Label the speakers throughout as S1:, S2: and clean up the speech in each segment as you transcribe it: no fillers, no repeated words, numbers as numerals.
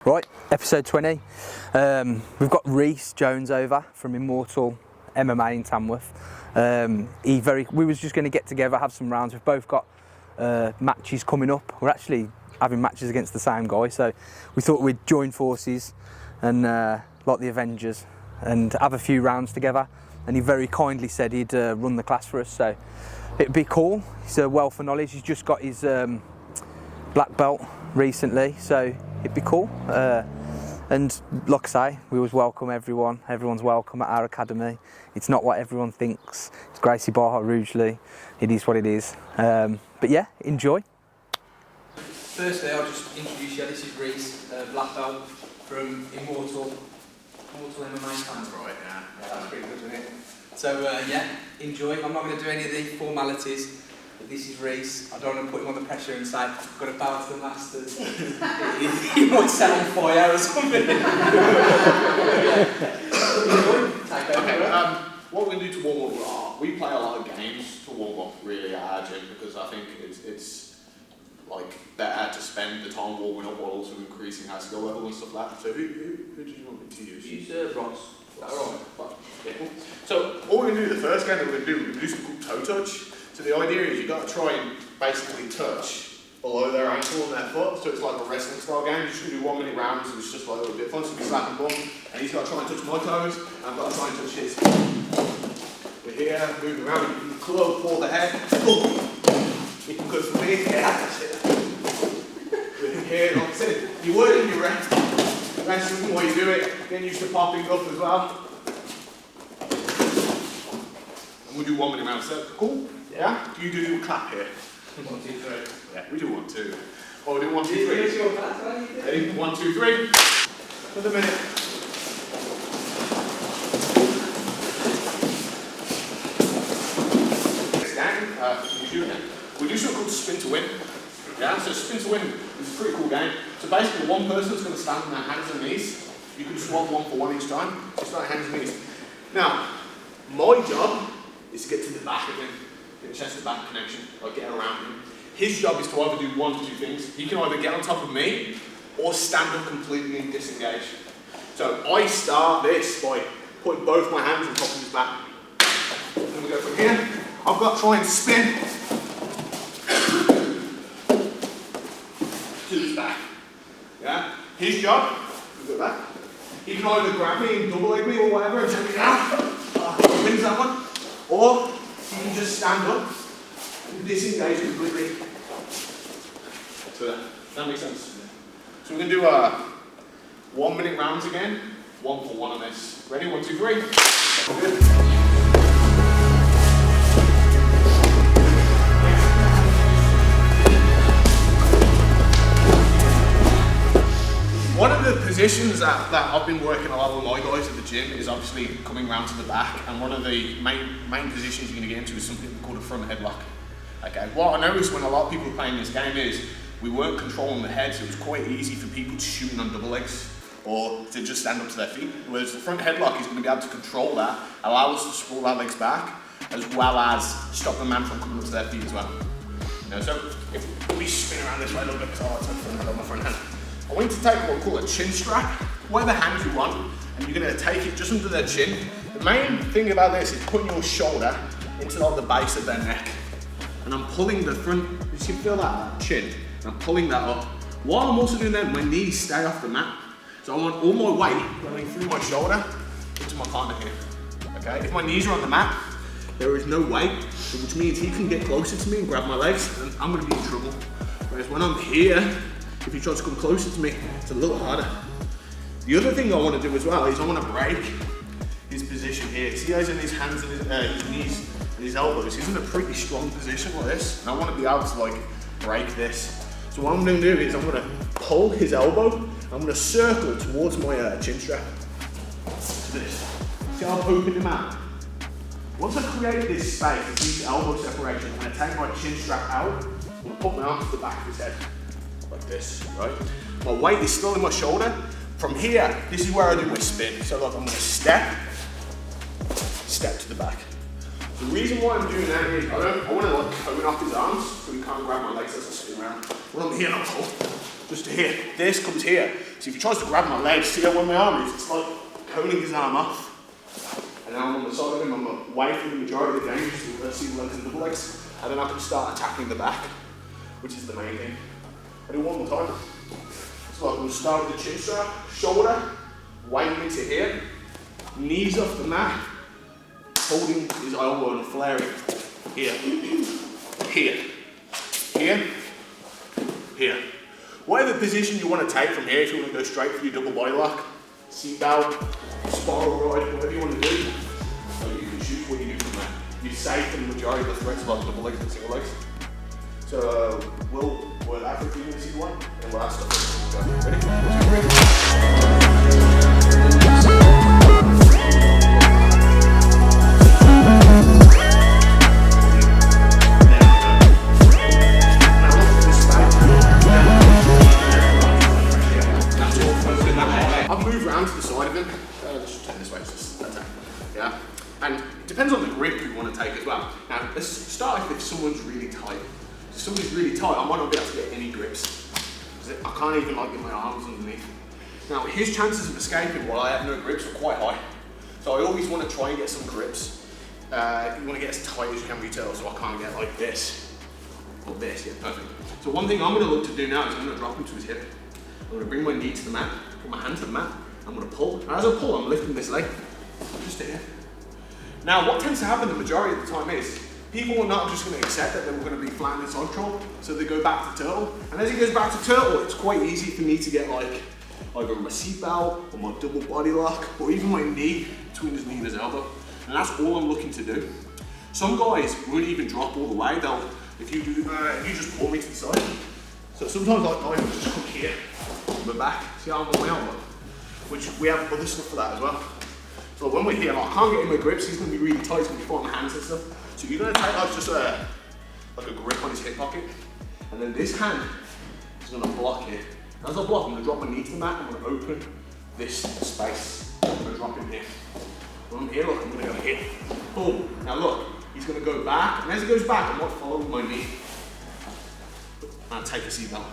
S1: Right, episode 20. We've got Reiss Jones over from Immortal MMA in Tamworth. We was just going to get together, have some rounds. We've both got matches coming up. We're actually having matches against the same guy, so we thought we'd join forces and like the Avengers and have a few rounds together. And he very kindly said he'd run the class for us, so it'd be cool. He's a wealth of knowledge. He's just got his black belt recently, so it'd be cool. And like I say, we always welcome everyone. Everyone's welcome at our academy. It's not what everyone thinks. It's Gracie Bar Rougeley. It is what it is. But yeah, enjoy. Firstly, I'll just introduce you. This is Reiss, black belt from Immortal MMA. Sounds right, yeah. That's pretty good, isn't it? So yeah, enjoy. I'm not going to do any of the formalities. This is Reiss. I don't want to put him under pressure and say, I've got to bow to the masters. He might set on fire or something.
S2: Okay, what we do to warm up, we play a lot of games to warm up really at our gym because I think it's like better to spend the time warming up while also increasing our skill level and stuff like that. So who do you want me to use?
S1: Use Ross.
S2: Alright. Yeah, cool. So what we're going to do, the first game that we're going to do something called toe touch. So the idea is you've got to try and basically touch below their ankle and their foot, so it's like a wrestling style game. You're just going to do 1 minute rounds, and it's just like a little bit fun, so we slap and bum, and he's got to try and touch my toes, and I've got to try and touch his. We're here, moving around, you can club, pull the head, you can go for me, yeah, that's it. We're here, like I said, you're working your rest, wrestling while you do it, getting used to popping up as well. And we'll do 1 minute rounds, so cool? Yeah? You do a clap here. 1, 2, 3. Yeah, we do 1, 2. Oh, we do 1, 2, 3. Ready? 1, 2, 3. For the minute. Next game, we do something called spin to win. Yeah, so spin to win is a pretty cool game. So basically, one person's going to stand on their hands and knees. You can swap 1 for 1 each time. Just like hands and knees. Now, my job is to get to the back of him. Get a chest to back connection, like get around him. His job is to either do 1 of 2 things. He can either get on top of me or stand up completely and disengage. So I start this by putting both my hands on top of his back. Then we go from here. I've got to try and spin to his back. Yeah? His job, we go back. He can either grab me and double leg me or whatever and take me down. Wins that one. Or you can just stand up and disengage completely. So that makes sense. So we're going to do 1 minute rounds again. 1 for 1 on this. Ready? 1, 2, 3. Good. One of the positions that I've been working a lot with my guys at the gym is obviously coming round to the back, and one of the main positions you're going to get into is something called a front headlock. Okay, what I noticed when a lot of people are playing this game is we weren't controlling the head, so it was quite easy for people to shoot in on double legs or to just stand up to their feet, whereas the front headlock is going to be able to control that, allow us to sprawl our legs back, as well as stop the man from coming up to their feet as well. You know, so if we spin around this way a little bit, because I like to front head on my front hand. I want you to take what we call a chin strap, whatever hand you want, and you're going to take it just under their chin. The main thing about this is putting your shoulder into like the base of their neck. And I'm pulling the front, you can feel that chin, and I'm pulling that up. While I'm also doing that, my knees stay off the mat. So I want all my weight going through my shoulder into my partner here. Okay, if my knees are on the mat, there is no weight, which means he can get closer to me and grab my legs, and I'm going to be in trouble. Whereas when I'm here, if he tries to come closer to me, it's a little harder. The other thing I want to do as well is I want to break his position here. See how he's in his hands and his knees and his elbows. He's in a pretty strong position like this, and I want to be able to like break this. So what I'm going to do is I'm going to pull his elbow, I'm going to circle towards my chin strap. To this. See how I'm opening him out? Once I create this space, this elbow separation, I'm going to take my chin strap out, I'm going to put my arm to the back of his head. Like this, right? My weight is still in my shoulder. From here, this is where I do my spin. So look, I'm gonna step to the back. The reason why I'm doing that is I want to like cone off his arms so he can't grab my legs as I spin around. When I'm here, I pull. just to here. This comes here. So if he tries to grab my legs, see how when my arm is, it's like holding his arm off. And then I'm on the side of him, I'm away from the majority of the game, so let's see the legs and double legs. And then I can start attacking the back, which is the main thing. I do one more time. So I'm going to start with the chin strap, shoulder, weighting into here, knees off the mat, holding his elbow and flaring. Here, here, here, here. Whatever position you want to take from here, if you want to go straight for your double body lock, seat belt, spiral ride, whatever you want to do, you can choose what you do from there. You're safe from the majority of the threats like double legs and single legs. So we'll have to do this either one, and we'll have stuff. Ready? 1, 2, 3. I've moved round to the side of him. Just turn this way, just attack. Yeah? And it depends on the grip you want to take as well. Now, let's start if someone's really tight. If somebody's really tight, I might not be able to get any grips. I can't even like get my arms underneath. Now, his chances of escaping while I have no grips are quite high. So I always want to try and get some grips. You want to get as tight as you can retail, so I can't get like this. Or this, yeah, perfect. So one thing I'm going to look to do now is I'm going to drop him to his hip. I'm going to bring my knee to the mat, put my hand to the mat, I'm going to pull. And as I pull, I'm lifting this leg, just to here. Now, what tends to happen the majority of the time is, people are not just going to accept that they're going to be flat in side control, so they go back to turtle. And as he goes back to turtle, it's quite easy for me to get like, either my seat belt, or my double body lock, or even my knee between his knee and his elbow. And that's all I'm looking to do. Some guys won't even drop all the way. If you just pull me to the side. So sometimes like I will just come here, my back, see how I'm on my elbow? Which we have other stuff for that as well. So when we're here, like, I can't get in my grips, he's going to be really tight, he's going to be fighting my hands and stuff. So you're going to take like just like a grip on his hip pocket, and then this hand is going to block here. As I block, I'm going to drop my knee to the mat, I'm going to open this space. I'm going to drop him here. When I'm here, look, I'm going to go here. Boom. Now look, he's going to go back, and as he goes back, I might follow with my knee. And take a seat belt.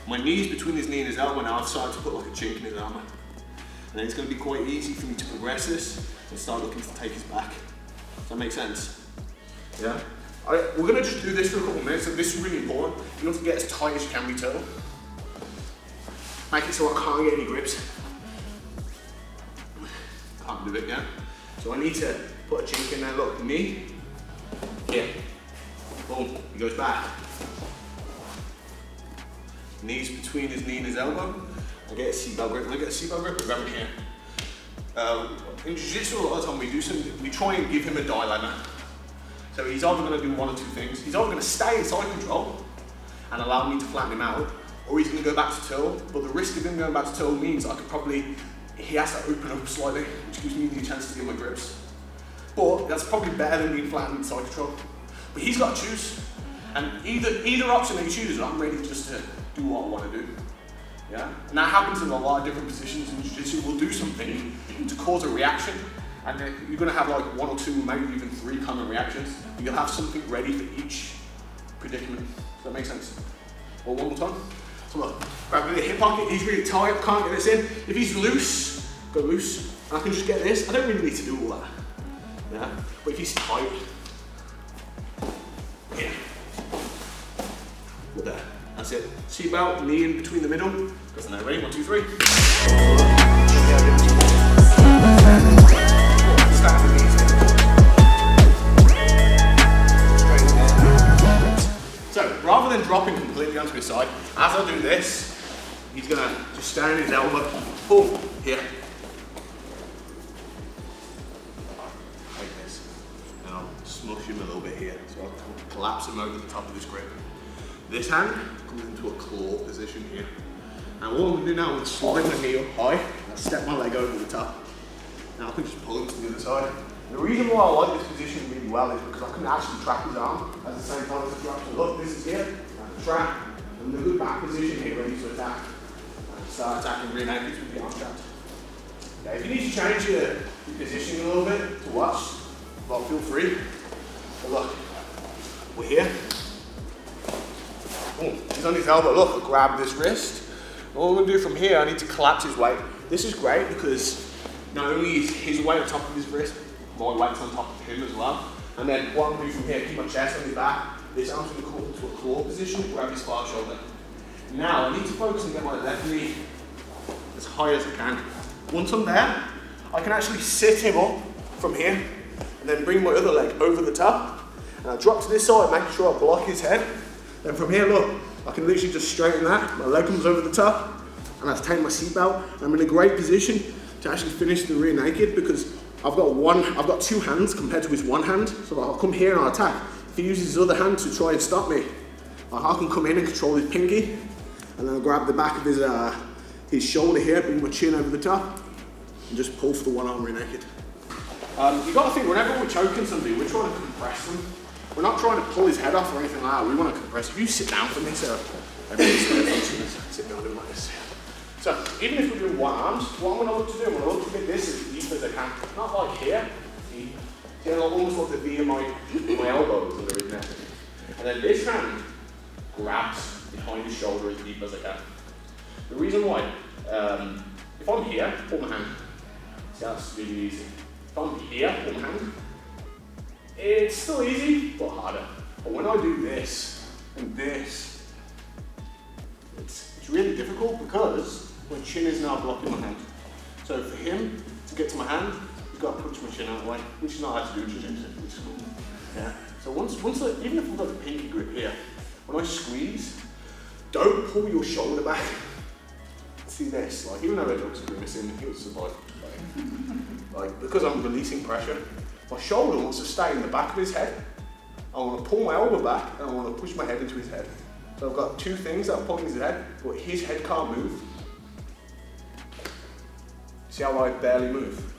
S2: My knee's between his knee and his elbow now. I've started to put like a chink in his armour. And then it's going to be quite easy for me to progress this and start looking to take his back. Does that make sense? Yeah? We're going to just do this for a couple of minutes, and this is really important. You want to get as tight as you can with turtle. Make it so I can't get any grips. Can't do it, yeah? So I need to put a chink in there. Look, knee, here. Boom, he goes back. Knees between his knee and his elbow. I get a seatbelt grip. When I get a seatbelt grip, I grab it here. In jiu-jitsu, a lot of the time we try and give him a dilemma. So he's either going to do one or two things. He's either going to stay in side control and allow me to flatten him out, or he's going to go back to turtle. But the risk of him going back to turtle means he has to open up slightly, which gives me the chance to get my grips. But that's probably better than being flattened in side control. But he's got to choose. And either option that he chooses, I'm ready just to do what I want to do. Yeah? And that happens in a lot of different positions in jiu-jitsu. We'll do something to cause a reaction, and then you're going to have like 1 or 2, maybe even 3 common reactions. You'll have something ready for each predicament. Does that make sense? Well, one more time. So look, grab the hip pocket, he's really tight, can't get this in. If he's loose, go loose, and I can just get this. I don't really need to do all that. Yeah? But if he's tight, yeah. Well, there. That's it. Seat belt, knee in between the middle. Goes in there. Ready? 1, 2, 3. So, rather than dropping completely onto his side, as I do this, he's going to just stand his elbow. Boom. Here. Like this. And I'll smush him a little bit here. So I'll collapse him over the top of his grip. This hand comes into a claw position here. And what I'm going to do now, I'm going to slide my knee up high, and I'll step my leg over the top. Now I can just pull him to the other side. The reason why I like this position really well is because I can actually trap his arm at the same time as I drop. So look, this is here, and trap. I'm in a good back position here, ready to attack. And start attacking rear naked with the arm trapped. Okay, if you need to change your positioning a little bit to watch, well, feel free. But look, we're here. Boom. He's on his elbow. Look, I grab this wrist. All I'm going to do from here, I need to collapse his weight. This is great because not only is his weight on top of his wrist, my weight's on top of him as well. And then what I'm going to do from here, keep my chest on his back. This arm's going to come into a claw position, grab his far shoulder. Now I need to focus and get my left knee as high as I can. Once I'm there, I can actually sit him up from here and then bring my other leg over the top. And I drop to this side, making sure I block his head. Then from here, look, I can literally just straighten that. My leg comes over the top and I've taken my seatbelt. I'm in a great position to actually finish the rear naked because I've got two hands compared to his one hand. So I'll come here and I'll attack. If he uses his other hand to try and stop me, I can come in and control his pinky and then I'll grab the back of his shoulder here, bring my chin over the top and just pull for the one arm rear naked. You've got to think, whenever we're choking somebody, we're trying to compress them. We're not trying to pull his head off or anything like that. We want to compress. If you sit down for me, so sit down doing like this. So even if we're doing one arms, what I'm going to look to do, I'm going to look to get this as deep as I can. Not like here, deep. See, almost like the V of my elbows under his neck. And then this hand grabs behind his shoulder as deep as I can. The reason why, if I'm here, pull my hand. See, that's really easy. If I'm here, pull my hand. It's still easy, but harder. But when I do this and this, it's really difficult because my chin is now blocking my hand. So for him to get to my hand, he's got to punch my chin out of the way, which is not how to do jiu-jitsu, which is cool. Yeah. So even if I've got the pinky grip here, when I squeeze, don't pull your shoulder back. See this, like even though it looks grimacing, he'll survive. Like because I'm releasing pressure. My shoulder wants to stay in the back of his head. I want to pull my elbow back and I want to push my head into his head. So I've got two things that are pulling his head, but his head can't move. See how I barely move?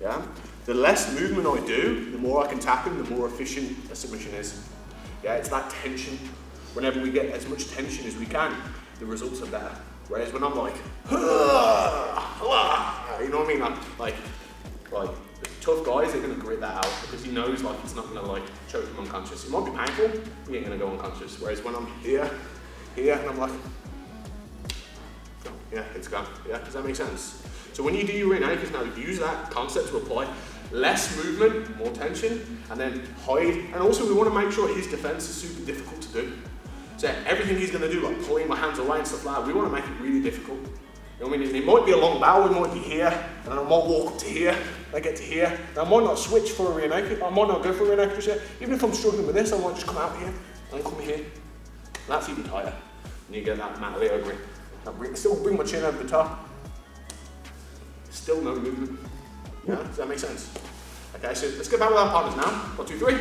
S2: Yeah? The less movement I do, the more I can tap him, the more efficient a submission is. Yeah, it's that tension. Whenever we get as much tension as we can, the results are better. Whereas when I'm like, you know what I mean? Like tough guys, they're gonna grit that out because he knows like it's not gonna like choke him unconscious. It might be painful, but he ain't gonna go unconscious. Whereas when I'm here, and I'm like, yeah, it's gone. Yeah, does that make sense? So when you do your rear naked now, use that concept to apply less movement, more tension, and then hide. And also we want to make sure his defense is super difficult to do. So everything he's gonna do, like pulling my hands away and stuff like that, we want to make it really difficult. You know what I mean? It might be a long bow, it might be here, and then I might walk up to here, I get to here. And I might not switch for a rear naked, I might not go for a rear naked just yet. Even if I'm struggling with this, I might just come out here, and come here. And that's even tighter. And you get that amount of the over it. Still bring my chin over the top. Still no movement. Yeah, does that make sense? Okay, so let's get back with our partners now. 1, 2, 3.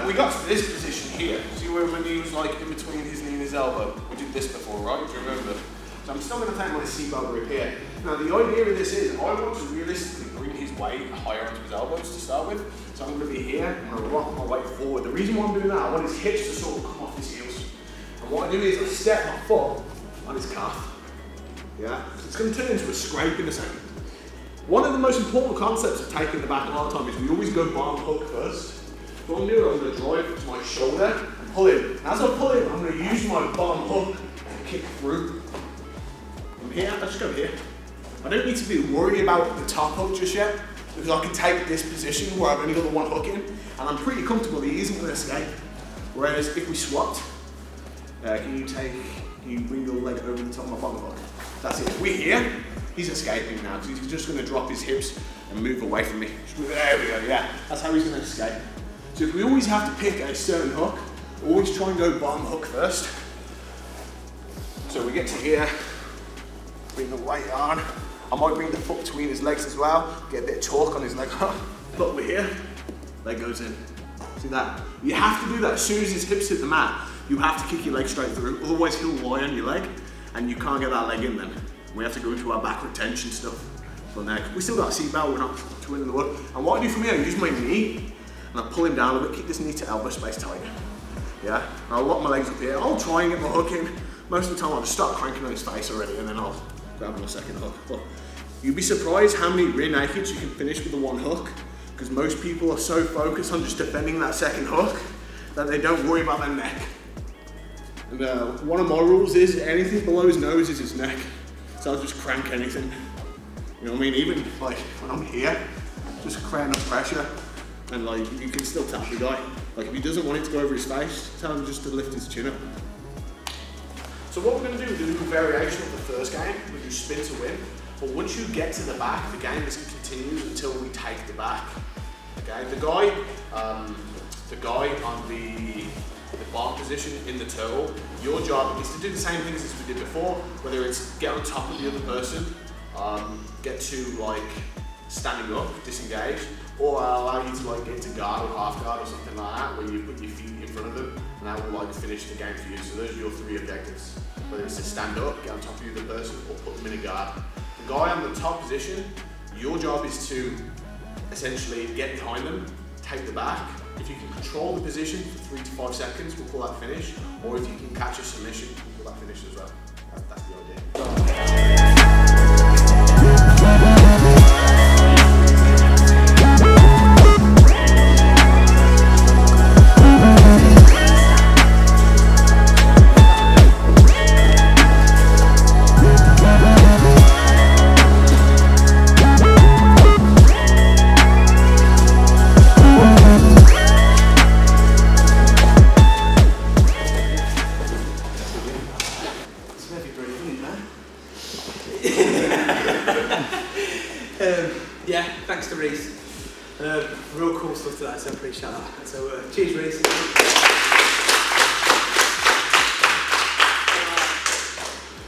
S2: We got to this position here. See where my knee was like in between his knee and his elbow? We did this before, right? Do you remember? So I'm still going to take my seatbelt grip here. Now the idea of this is I want to realistically bring his weight higher onto his elbows to start with. So I'm going to be here and I'm going to rock my weight forward. The reason why I'm doing that, I want his hips to sort of come off his heels. And what I do is I step my foot on his calf. Yeah? So it's going to turn into a scrape in a second. One of the most important concepts of taking the back a lot of time is we always go bar and hook first. What I'm doing, I'm going to drive to my shoulder and pull him. And as I pull him, I'm going to use my bottom hook to kick through. From here, I just go here. I don't need to be worried about the top hook just yet, because I can take this position where I've only got the one hook in, and I'm pretty comfortable that he isn't going to escape. Whereas if we swapped, can you bring your leg over the top of my bottom hook? That's it. If we're here, he's escaping now, because he's just going to drop his hips and move away from me. There we go, yeah. That's how he's going to escape. So if we always have to pick a certain hook, always try and go bottom hook first. So we get to here, bring the weight on. I might bring the foot between his legs as well, get a bit of torque on his leg. Look, we're here, leg goes in. See that? You have to do that as soon as his hips hit the mat. You have to kick your leg straight through, otherwise he'll lie on your leg and you can't get that leg in then. We have to go into our back retention stuff. But now, we still got a seatbelt, we're not twinning the wood. And what I do from here, I use my knee, and I pull him down a bit, keep this knee to elbow space tight. Yeah? And I'll lock my legs up here. I'll try and get my hook in. Most of the time I'll just start cranking on his face already and then I'll grab my second hook. But you'd be surprised how many rear nakeds you can finish with the one hook, because most people are so focused on just defending that second hook that they don't worry about their neck. And one of my rules is anything below his nose is his neck. So I'll just crank anything. You know what I mean? Even like when I'm here, just creating a pressure, and like you can still tap the guy. Like if he doesn't want it to go over his face, tell him just to lift his chin up. So what we're going to do, we're going to do a variation of the first game. We do spin to win. But once you get to the back, the game is continues until we take the back. Okay, the guy on the bottom position in the turtle, your job is to do the same things as we did before, whether it's get on top of the other person, get to like standing up, disengage, or allow you to like get to guard or half guard or something like that, where you put your feet in front of them, and that will like finish the game for you. So those are your 3 objectives, whether it's to stand up, get on top of the other person, or put them in a guard. The guy on the top position, your job is to essentially get behind them, take the back. If you can control the position for 3 to 5 seconds, we'll call that finish. Or if you can catch a submission, we'll call that finish as well. That's the idea.
S1: Yeah, thanks to Reiss. Real cool stuff today, so I appreciate that. So cheers, Reiss.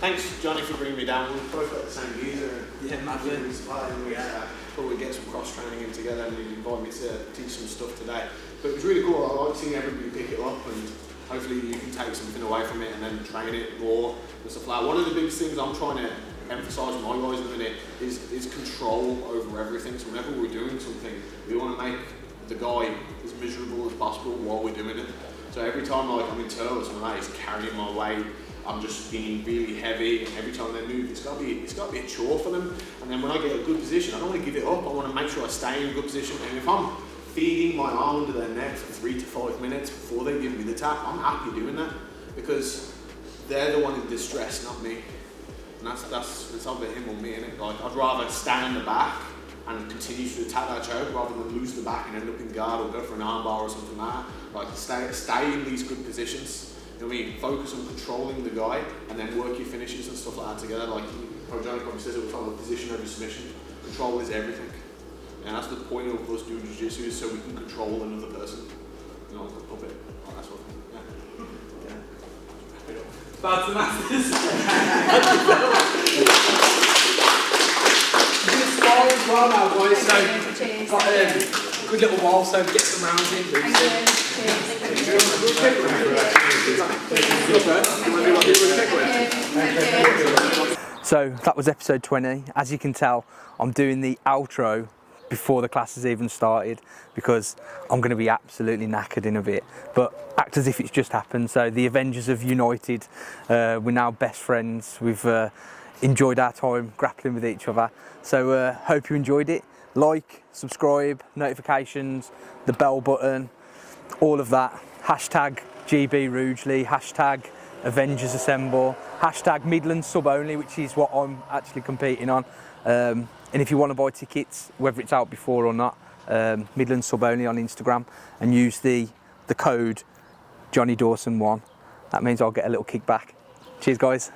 S2: Thanks, Johnny, for bringing me down. We've both got the same geezer.
S1: Yeah, madly.
S2: Thought we'd get some cross training in together, and he'd invite me to teach some stuff today. But it was really cool. I like seeing everybody pick it up, and hopefully you can take something away from it and then train it more and stuff like that. One of the biggest things I'm trying to emphasise with my guys at the minute is control over everything. So whenever we're doing something, we want to make the guy as miserable as possible while we're doing it. So every time like I'm in turtles and he's carrying my weight, I'm just being really heavy, and every time they move, it's got to be a chore for them. And then when I get a good position, I don't want to give it up. I want to make sure I stay in a good position. And if I'm feeding my arm to their neck for 3 to 5 minutes before they give me the tap, I'm happy doing that, because they're the one in distress, not me. And it's either him or me, innit? Like, I'd rather stand in the back and continue to attack that choke rather than lose the back and end up in guard or go for an arm bar or something like that. Like, stay in these good positions. You know what I mean? Focus on controlling the guy and then work your finishes and stuff like that together. Like Johnny probably says, we're talking about position over submission. Control is everything. And that's the point of us doing jiu-jitsu, is so we can control another person. You know, like a puppet. Like that sort of thing. Yeah.
S1: Bad to masters. Good style as well now, boys. So, got a good little wall, so get some rounds in. So that was episode 20. As you can tell, I'm doing the outro before the class has even started, because I'm going to be absolutely knackered in a bit, but act as if it's just happened. So the Avengers have united. We're now best friends. We've enjoyed our time grappling with each other. So hope you enjoyed it. Like, subscribe, notifications, the bell button, all of that. Hashtag GB Rugeley, hashtag Avengers Assemble, hashtag Midlands Sub Only, which is what I'm actually competing on. And if you want to buy tickets, whether it's out before or not, Midlands Sub Only on Instagram, and use the code Johnny Dawson 1. That means I'll get a little kickback. Cheers, guys.